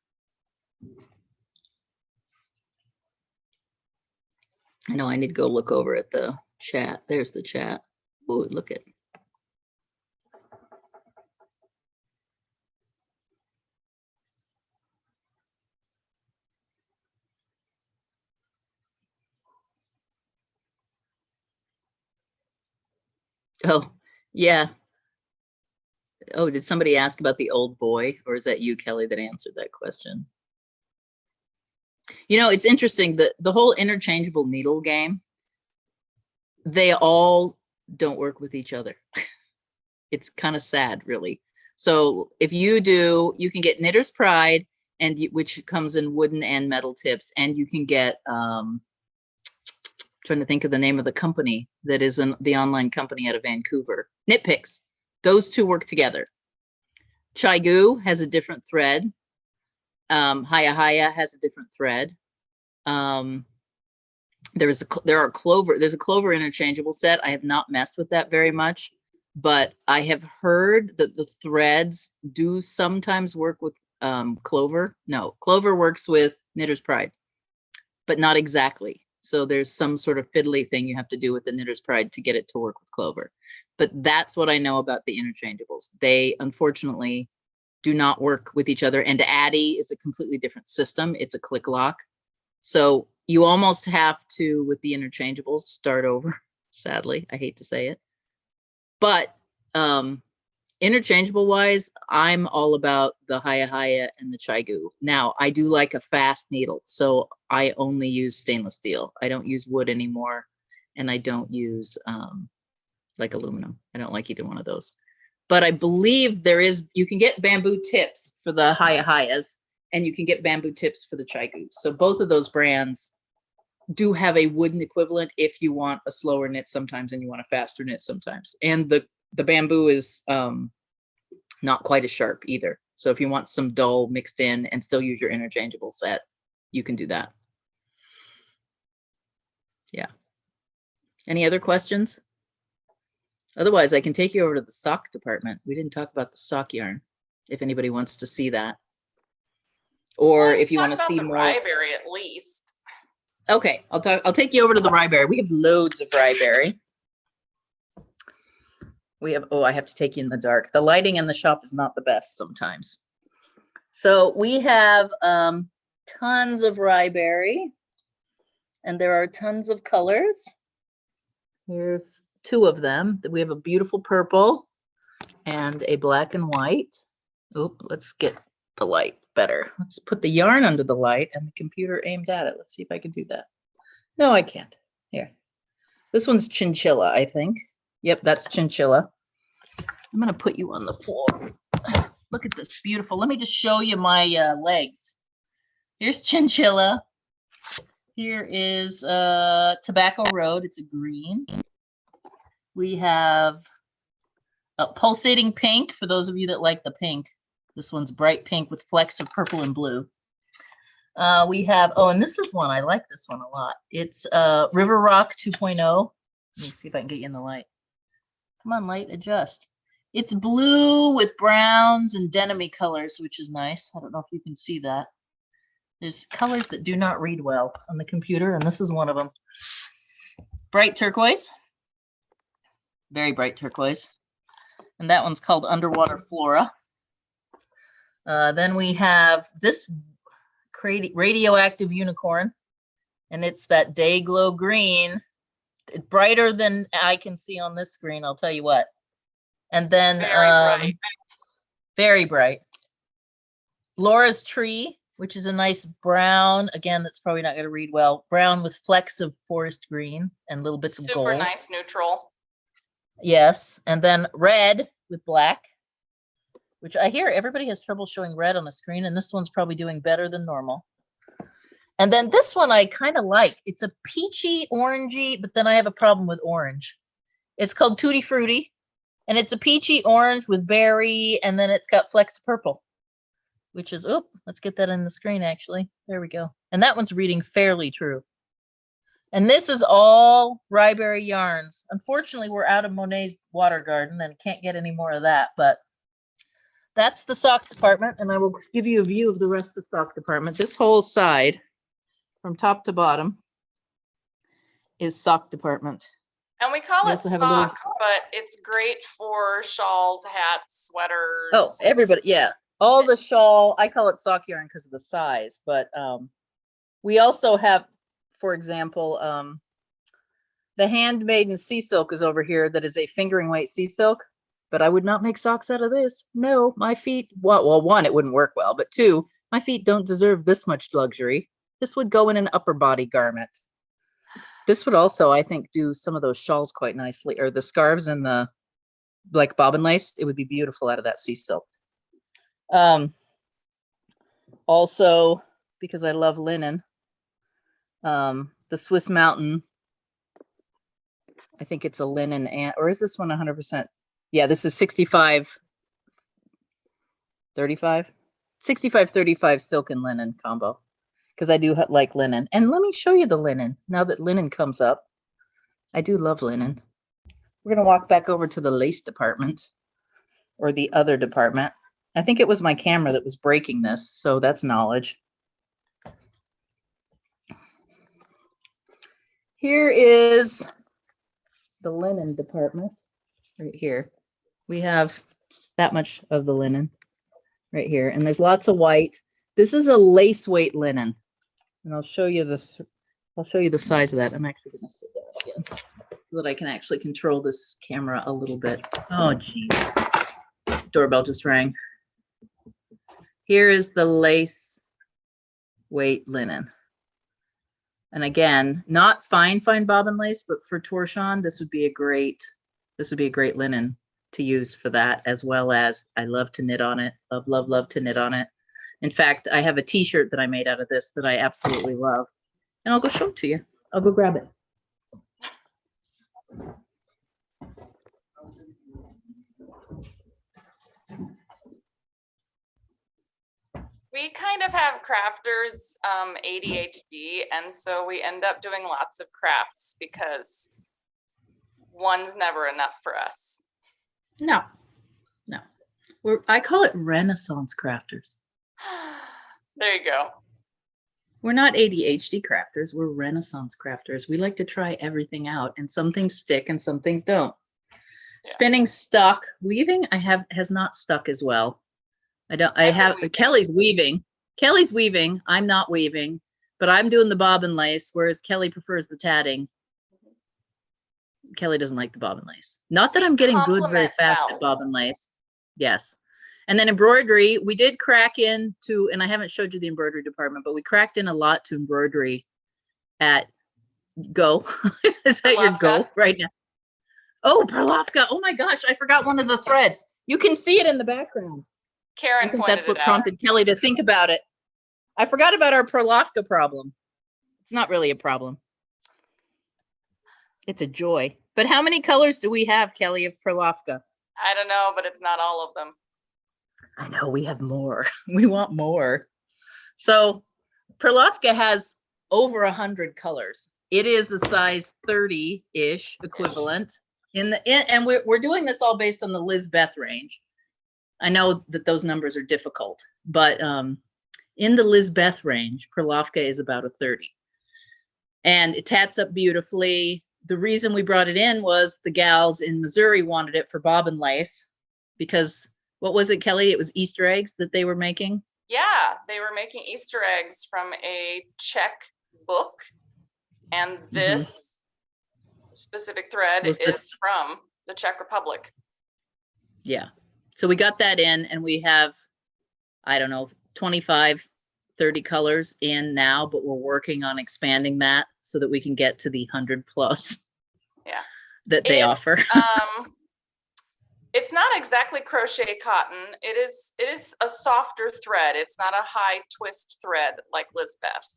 I know I need to go look over at the chat. There's the chat. Oh, look at. Oh, yeah. Oh, did somebody ask about the old boy, or is that you, Kelly, that answered that question? You know, it's interesting that the whole interchangeable needle game, they all don't work with each other. It's kind of sad, really. So if you do, you can get Knitter's Pride, and which comes in wooden and metal tips, and you can get trying to think of the name of the company that is the online company out of Vancouver. Knit Picks. Those two work together. Chaigu has a different thread. Haya Haya has a different thread. There's a Clover interchangeable set. I have not messed with that very much, but I have heard that the threads do sometimes work with clover. No, clover works with Knitter's Pride, but not exactly. So there's some sort of fiddly thing you have to do with the Knitter's Pride to get it to work with clover. But that's what I know about the interchangeables. They unfortunately do not work with each other. And Addy is a completely different system. It's a click lock. So you almost have to, with the interchangeables, start over. Sadly, I hate to say it. But interchangeable wise, I'm all about the Haya and the Chigu. Now, I do like a fast needle, so I only use stainless steel. I don't use wood anymore, and I don't use like aluminum. I don't like either one of those. But I believe you can get bamboo tips for the Hayas, and you can get bamboo tips for the Chigus. So both of those brands do have a wooden equivalent if you want a slower knit sometimes and you want a faster knit sometimes. And the bamboo is not quite as sharp either. So if you want some dull mixed in and still use your interchangeable set, you can do that. Yeah. Any other questions? Otherwise, I can take you over to the sock department. We didn't talk about the sock yarn, if anybody wants to see that. Or if you want to see more. Ryeberry at least. Okay, I'll take you over to the Ryeberry. We have loads of Ryeberry. We have, oh, I have to take you in the dark. The lighting in the shop is not the best sometimes. So we have tons of Ryeberry, and there are tons of colors. Here's two of them. We have a beautiful purple and a black and white. Oop, let's get the light better. Let's put the yarn under the light and the computer aimed at it. Let's see if I can do that. No, I can't. Here. This one's chinchilla, I think. Yep, that's chinchilla. I'm going to put you on the floor. Look at this, beautiful. Let me just show you my legs. Here's chinchilla. Here is Tobacco Road. It's a green. We have a pulsating pink for those of you that like the pink. This one's bright pink with flecks of purple and blue. We have, oh, and this is one, I like this one a lot. It's River Rock 2.0. Let me see if I can get you in the light. Come on, light, adjust. It's blue with browns and denim-y colors, which is nice. I don't know if you can see that. There's colors that do not read well on the computer, and this is one of them. Bright turquoise. Very bright turquoise. And that one's called Underwater Flora. Then we have this radioactive unicorn, and it's that day glow green. It's brighter than I can see on this screen, I'll tell you what. And then very bright. Laura's Tree, which is a nice brown. Again, that's probably not going to read well. Brown with flecks of forest green and little bits of gold. Super nice neutral. Yes, and then red with black, which I hear everybody has trouble showing red on the screen, and this one's probably doing better than normal. And then this one I kind of like. It's a peachy orangey, but then I have a problem with orange. It's called Tutti Frutti, and it's a peachy orange with berry, and then it's got flecks of purple, which is, oh, let's get that in the screen actually. There we go. And that one's reading fairly true. And this is all Ryeberry yarns. Unfortunately, we're out of Monet's Water Garden and can't get any more of that, but that's the sock department, and I will give you a view of the rest of the sock department. This whole side, from top to bottom, is sock department. And we call it sock, but it's great for shawls, hats, sweaters. Oh, everybody, yeah. All the shawl, I call it sock yarn because of the size, but we also have, for example, the Handmaiden Sea Silk is over here. That is a fingering weight sea silk, but I would not make socks out of this. No, my feet, well, one, it wouldn't work well, but two, my feet don't deserve this much luxury. This would go in an upper body garment. This would also, I think, do some of those shawls quite nicely, or the scarves and the like bobbin lace. It would be beautiful out of that sea silk. Also, because I love linen, the Swiss Mountain, I think it's a linen, and or is this one 100%? Yeah, this is 65-35 silk and linen combo, because I do like linen. And let me show you the linen now that linen comes up. I do love linen. We're gonna walk back over to the lace department or the other department. I think it was my camera that was breaking this, so that's knowledge. Here is the linen department right here. We have that much of the linen right here, and there's lots of white. This is a lace weight linen, and I'll show you the size of that. I'm actually going to sit down again so that I can actually control this camera a little bit. Oh, geez. Doorbell just rang. Here is the lace weight linen. And again, not fine bobbin lace, but for torchon, this would be a great linen to use for that, as well as I love to knit on it. Love to knit on it. In fact, I have a t-shirt that I made out of this that I absolutely love. And I'll go show it to you. I'll go grab it. We kind of have crafters ADHD, and so we end up doing lots of crafts because one's never enough for us. No. I call it Renaissance crafters. There you go. We're not ADHD crafters. We're Renaissance crafters. We like to try everything out, and some things stick and some things don't. Yeah. Spinning stuck. Weaving has not stuck as well. Kelly's weaving. Kelly's weaving. I'm not weaving, but I'm doing the bobbin lace, whereas Kelly prefers the tatting. Kelly doesn't like the bobbin lace. Not that I'm getting good very fast at bobbin lace. Yes. And then embroidery, we did crack into, and I haven't showed you the embroidery department, but we cracked in a lot to embroidery at Go. Is that your Go right now? Oh, Perlovka. Oh my gosh, I forgot one of the threads. You can see it in the background. Karen, I think that's what prompted Kelly to think about it. I forgot about our Perlovka problem. It's not really a problem. It's a joy. But how many colors do we have, Kelly, of Perlovka? I don't know, but it's not all of them. I know, we have more. We want more. So Perlovka has over 100 colors. It is a size 30-ish equivalent. And we're doing this all based on the Lizbeth range. I know that those numbers are difficult, but in the Lizbeth range, Perlovka is about a 30. And it tats up beautifully. The reason we brought it in was the gals in Missouri wanted it for bobbin lace because, what was it, Kelly? It was Easter eggs that they were making? Yeah, they were making Easter eggs from a Czech book. And this specific thread is from the Czech Republic. Yeah. So we got that in, and we have, I don't know, 25, 30 colors in now, but we're working on expanding that so that we can get to the 100 plus that they offer. It's not exactly crochet cotton. It is a softer thread. It's not a high twist thread like Lizbeth.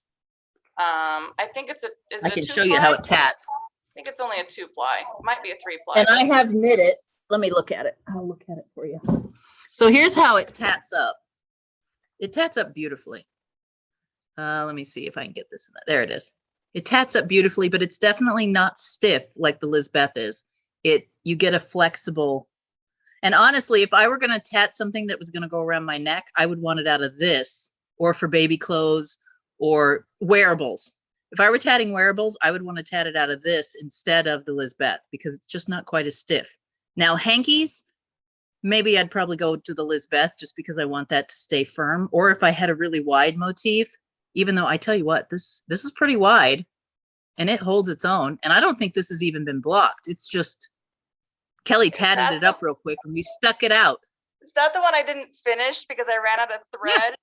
I think it's I can show you how it tats. I think it's only a 2-ply. It might be a 3-ply. And I have knit it. Let me look at it. I'll look at it for you. So here's how it tats up. It tats up beautifully. Let me see if I can get this. There it is. It tats up beautifully, but it's definitely not stiff like the Lizbeth is. You get a flexible. And honestly, if I were going to tat something that was going to go around my neck, I would want it out of this, or for baby clothes or wearables. If I were tatting wearables, I would want to tat it out of this instead of the Lizbeth because it's just not quite as stiff. Now, hankies, maybe I'd probably go to the Lizbeth just because I want that to stay firm. Or if I had a really wide motif, even though I tell you what, this is pretty wide and it holds its own. And I don't think this has even been blocked. It's just Kelly tatted it up real quick and we stuck it out. Is that the one I didn't finish because I ran out of thread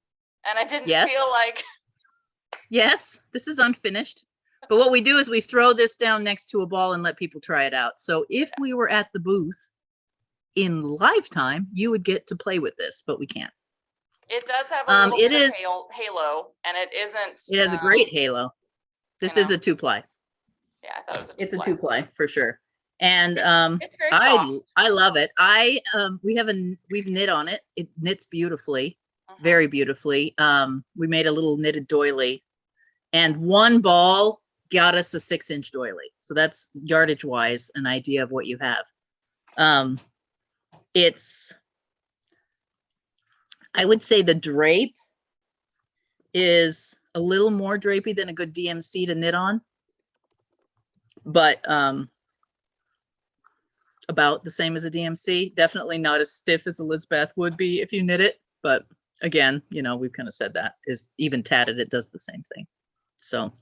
and I didn't feel like. Yes, this is unfinished. But what we do is we throw this down next to a ball and let people try it out. So if we were at the booth in live time, you would get to play with this, but we can't. It does have a little bit of halo, and it isn't. It has a great halo. This is a 2-ply. Yeah, I thought it was a 2-ply. It's a 2-ply for sure. And it's very soft. I love it. We've knit on it. It knits beautifully, very beautifully. We made a little knitted doily, and one ball got us a 6-inch doily. So that's yardage wise, an idea of what you have. It's, I would say the drape is a little more drapey than a good DMC to knit on, but about the same as a DMC. Definitely not as stiff as Elizabeth would be if you knit it, but again, you know, we've kind of said that is even tatted, it does the same thing. So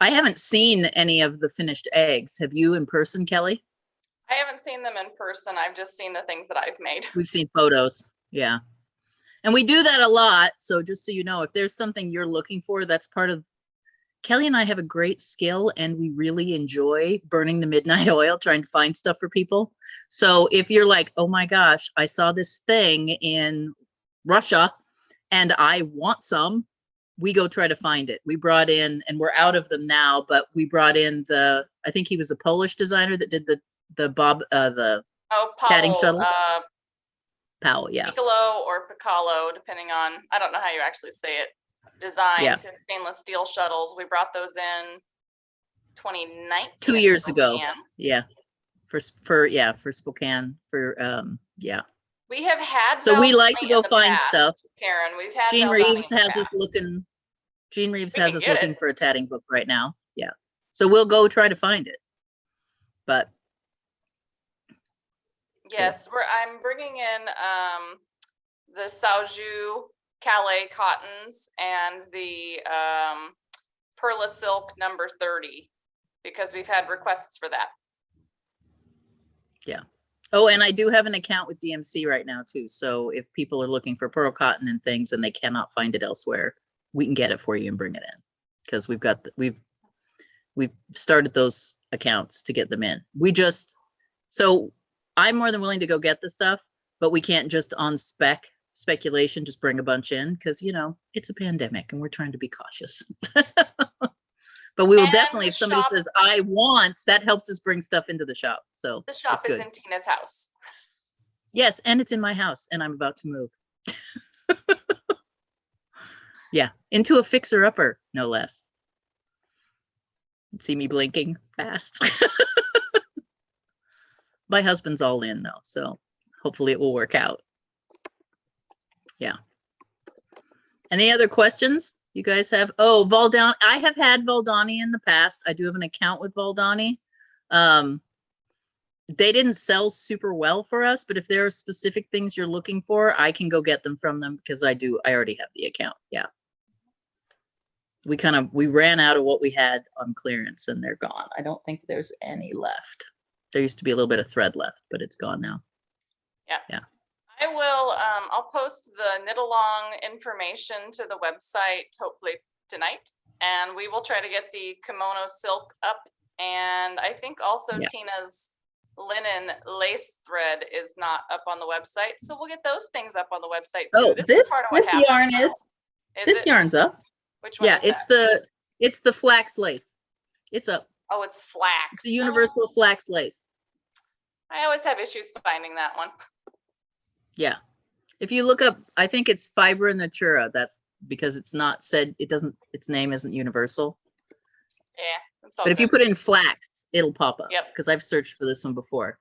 I haven't seen any of the finished eggs. Have you in person, Kelly? I haven't seen them in person. I've just seen the things that I've made. We've seen photos. Yeah. And we do that a lot. So just so you know, if there's something you're looking for, that's part of, Kelly and I have a great skill and we really enjoy burning the midnight oil, trying to find stuff for people. So if you're like, oh my gosh, I saw this thing in Russia and I want some, we go try to find it. We brought in, and we're out of them now, but we brought in the, I think he was a Polish designer that did the tatting Powell, shuttles. Powell, yeah. Piccolo or Piccolo, depending on, I don't know how you actually say it, designs Yeah. his stainless steel shuttles. We brought those in 2019. 2 years ago. Spokane. Yeah. For Spokane, yeah. We have had So we like to Valdani go in the find past, stuff. Karen, we've had Gene Valdani Reeves in the has us past. looking. Gene Reeves We has can us get looking it. for a tatting book right now. Yeah. So we'll go try to find it. But Yes, I'm bringing in the Sauju Calais cottons and the Perla Silk number 30 because we've had requests for that. yeah. Oh, and I do have an account with DMC right now too. So if people are looking for pearl cotton and things and they cannot find it elsewhere, we can get it for you and bring it in. Because we've started those accounts to get them in. So I'm more than willing to go get the stuff, but we can't just on speculation just bring a bunch in because, you know, it's a pandemic and we're trying to be cautious. But we will And definitely, the if somebody shop- says I want, that helps us bring stuff into the shop. So The shop it's is good. in Tina's house. Yes, and it's in my house and I'm about to move. Yeah, into a fixer-upper, no less. See me blinking fast. My husband's all in though, so hopefully it will work out. Yeah. Any other questions you guys have? Oh, Valdani. I have had Valdani in the past. I do have an account with Valdani. They didn't sell super well for us, but if there are specific things you're looking for, I can go get them from them because I already have the account. Yeah. We ran out of what we had on clearance and they're gone. I don't think there's any left. There used to be a little bit of thread left, but it's gone now. Yeah. I will, I'll post the knit along information to the website, hopefully tonight. And we will try to get the kimono silk up. And I think also Yeah. Tina's linen lace thread is not up on the website. So we'll get those things up on the website too. Oh, is this part of what yarn happens. this yarn's up. Which one Yeah, is that? it's the flax lace. It's up. Oh, it's flax. It's the universal flax lace. I always have issues finding that one. Yeah. If you look up, I think it's Fibra Natura. That's because it's not said, its name isn't universal. Yeah. It's all But if you good. put in flax, it'll pop up. Yep. Because I've searched for this one before.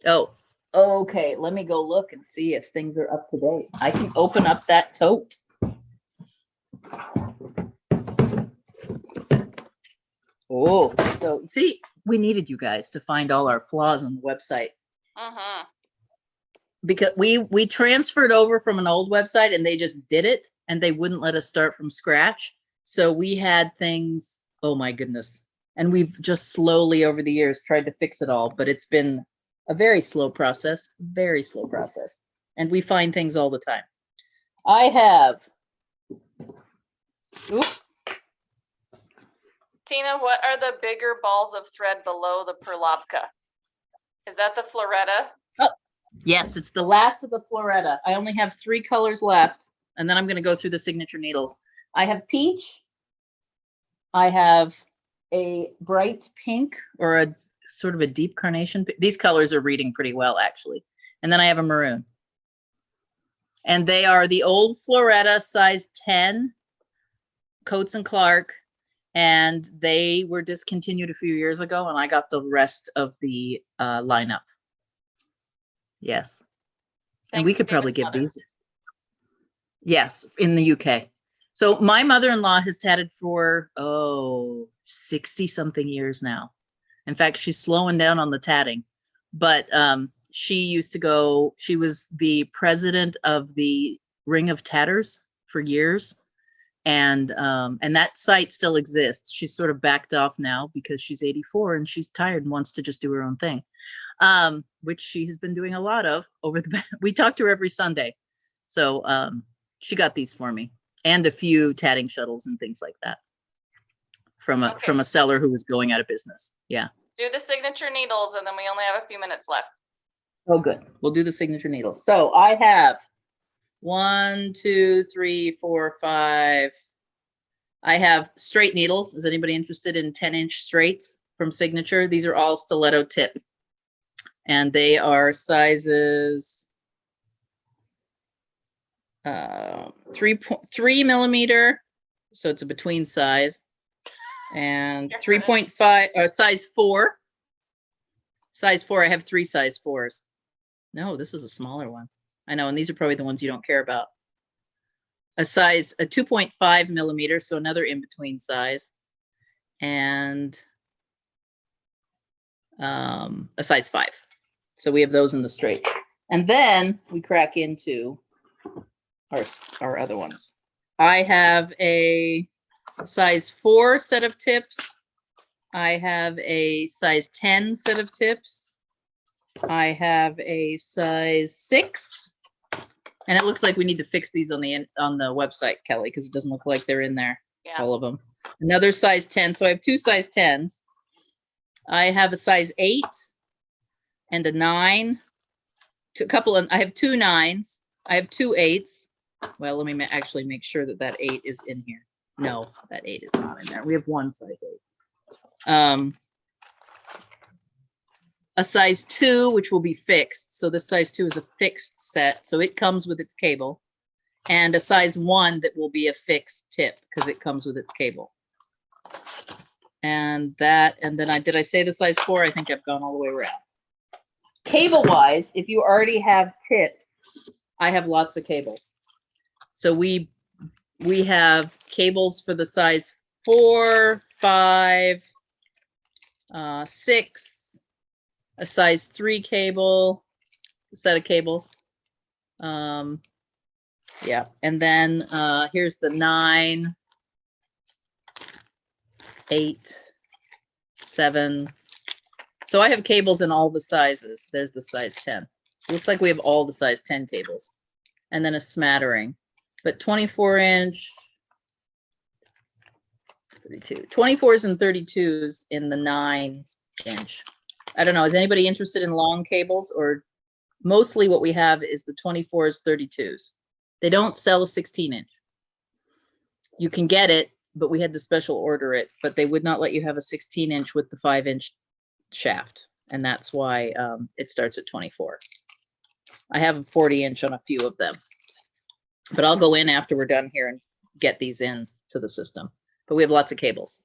Oh, okay. Let me go look and see if things are up to date. I can open up that tote. Oh, so see, we needed you guys to find all our flaws on the website. Mm-hmm. Because we transferred over from an old website and they just did it and they wouldn't let us start from scratch. So we had things, oh my goodness. And we've just slowly over the years tried to fix it all, but it's been a very slow process. And we find things all the time. I have, oops, Tina, what are the bigger balls of thread below the perlavka? Is that the Floretta? yes, it's the last of the Floretta. I only have 3 colors left, and then I'm going to go through the signature needles. I have peach. I have a bright pink or a sort of a deep carnation. These colors are reading pretty well, actually. And then I have a maroon. And they are the old Floretta size 10. Coates and Clark, and they were discontinued a few years ago, and I got the rest of the lineup. Yes. And we Thanks to could probably David's give mother. these. Yes, in the UK. So my mother-in-law has tatted for, 60 something years now. In fact, she's slowing down on the tatting, but she used to go, she was the president of the Ring of Tatters for years. And that site still exists. She's sort of backed off now because she's 84 and she's tired and wants to just do her own thing, which she has been doing a lot of over the, we talk to her every Sunday. So she got these for me and a few tatting shuttles and things like that from a seller who was going out of business. Yeah. Do the signature needles, and then we only have a few minutes left. Oh, good. We'll do the signature needles. So I have 1, 2, 3, 4, 5. I have straight needles. Is anybody interested in 10-inch straights from Signature? These are all stiletto tip, and they are sizes 3 millimeter, so it's a between size, and 3.5 size 4. Size 4. I have 3 size 4s. No, this is a smaller one. I know, and these are probably the ones you don't care about. A 2.5 millimeter, so another in-between size, and a size 5. So we have those in the straight. And then we crack into our other ones. I have a size 4 set of tips. I have a size 10 set of tips. I have a size 6. And it looks like we need to fix these on the website, Kelli, because it doesn't look like they're in there, all of them. Another size 10. So I have 2 size 10s. I have a size 8 and a 9. I have 2 9s. I have 2 8s. Well, let me actually make sure that 8 is in here. No, that 8 is not in there. We have 1 size 8. A size 2, which will be fixed. So this size 2 is a fixed set. So it comes with its cable. And a size 1 that will be a fixed tip because it comes with its cable. And then did I say the size 4? I think I've gone all the way around. Cable wise, if you already have tips, I have lots of cables. So we have cables for the size 4, 5, 6, a size 3 cable, set of cables. Yeah, and then here's the 9, 8, 7. So I have cables in all the sizes. There's the size 10. Looks like we have all the size 10 cables, and then a smattering. But 24-inch, 32, 24s and 32s in the 9-inch. I don't know. Is anybody interested in long cables, or mostly what we have is the 24s, 32s. They don't sell a 16-inch. You can get it, but we had to special order it, but they would not let you have a 16-inch with the 5-inch shaft. And that's why it starts at 24. I have a 40-inch on a few of them, but I'll go in after we're done here and get these in to the system. But we have lots of cables.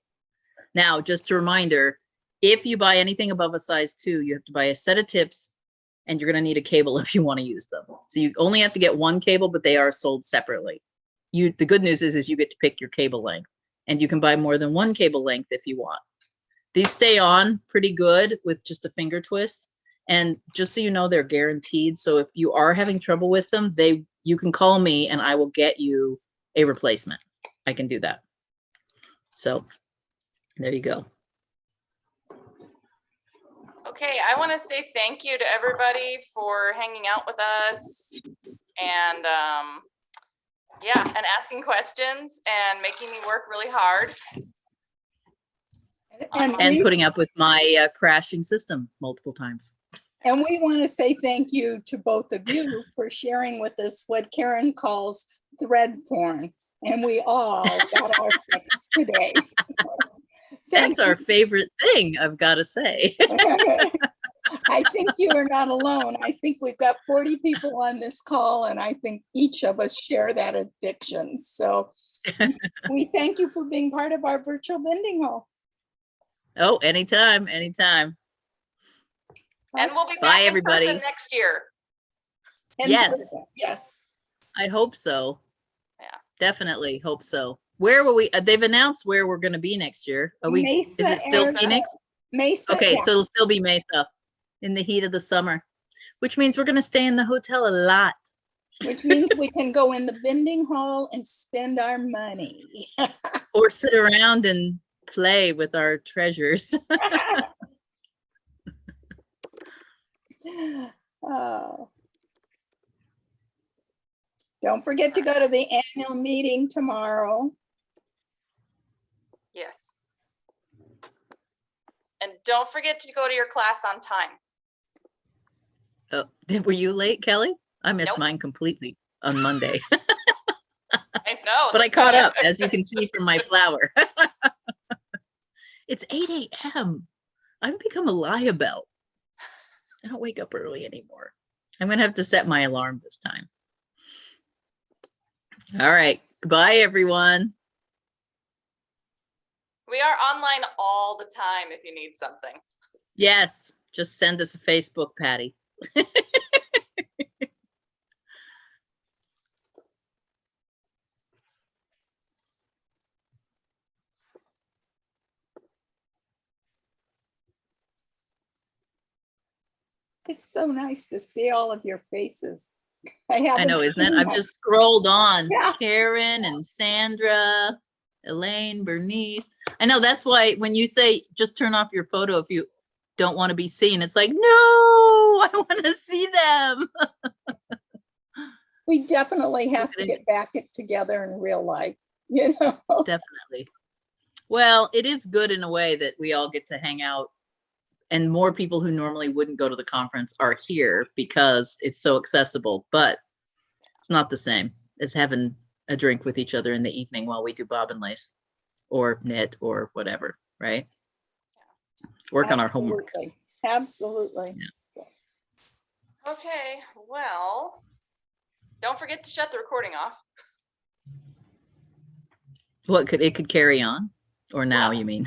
Now, just a reminder, if you buy anything above a size 2, you have to buy a set of tips, and you're going to need a cable if you want to use them. So you only have to get 1 cable, but they are sold separately. The good news is you get to pick your cable length, and you can buy more than 1 cable length if you want. These stay on pretty good with just a finger twist. And just so you know, they're guaranteed. So if you are having trouble with them, you can call me and I will get you a replacement. I can do that. So there you go. Okay, I want to say thank you to everybody for hanging out with us and yeah, and asking questions and making me work really hard. And putting up with my crashing system multiple times. And we want to say thank you to both of you for sharing with us what Karen calls thread porn. And we all got our fix today. So, that's our favorite thing, I've got to say. I think you are not alone. I think we've got 40 people on this call, and I think each of us share that addiction. So we thank you for being part of our virtual vending hall. Oh, anytime, anytime. And we'll be Bye, back in everybody. person next year. In Yes. person, yes. I hope so. Yeah. Definitely hope so. Where will we, they've announced where we're going to be next year. Are we, is Mesa, it still Arizona. Phoenix? Mesa, Okay, yeah. so it'll still be Mesa in the heat of the summer, which means we're going to stay in the hotel a lot. Which means we can go in the vending hall and spend our money. Or sit around and play with our treasures. Oh. Don't forget to go to the annual meeting tomorrow. Yes. And don't forget to go to your class on time. Oh, were you late, Kelly? I missed Nope. mine completely on Monday, I know. but I that's caught why up, as you can see from my flower. It's 8 a.m. I've become a lie-about. I don't wake up early anymore. I'm going to have to set my alarm this time. All right. Goodbye, everyone. We are online all the time if you need something. Yes. Just send us a Facebook, Patty. It's so nice to see all of your faces. I know, isn't it? seen I've that. just scrolled on. Yeah. Karen and Sandra, Elaine, Bernice. I know that's why when you say just turn off your photo if you don't want to be seen, it's like, no, I want to see them. We definitely have to Okay. get back it together in real life, you know? Definitely. Well, it is good in a way that we all get to hang out, and more people who normally wouldn't go to the conference are here because it's so accessible, but it's not the same as having a drink with each other in the evening while we do bob and lace or knit or whatever, right? Work on our homework. Absolutely. Absolutely. Yeah. So, Okay, well, don't forget to shut the recording off. What could it could carry on, or now Well, you mean?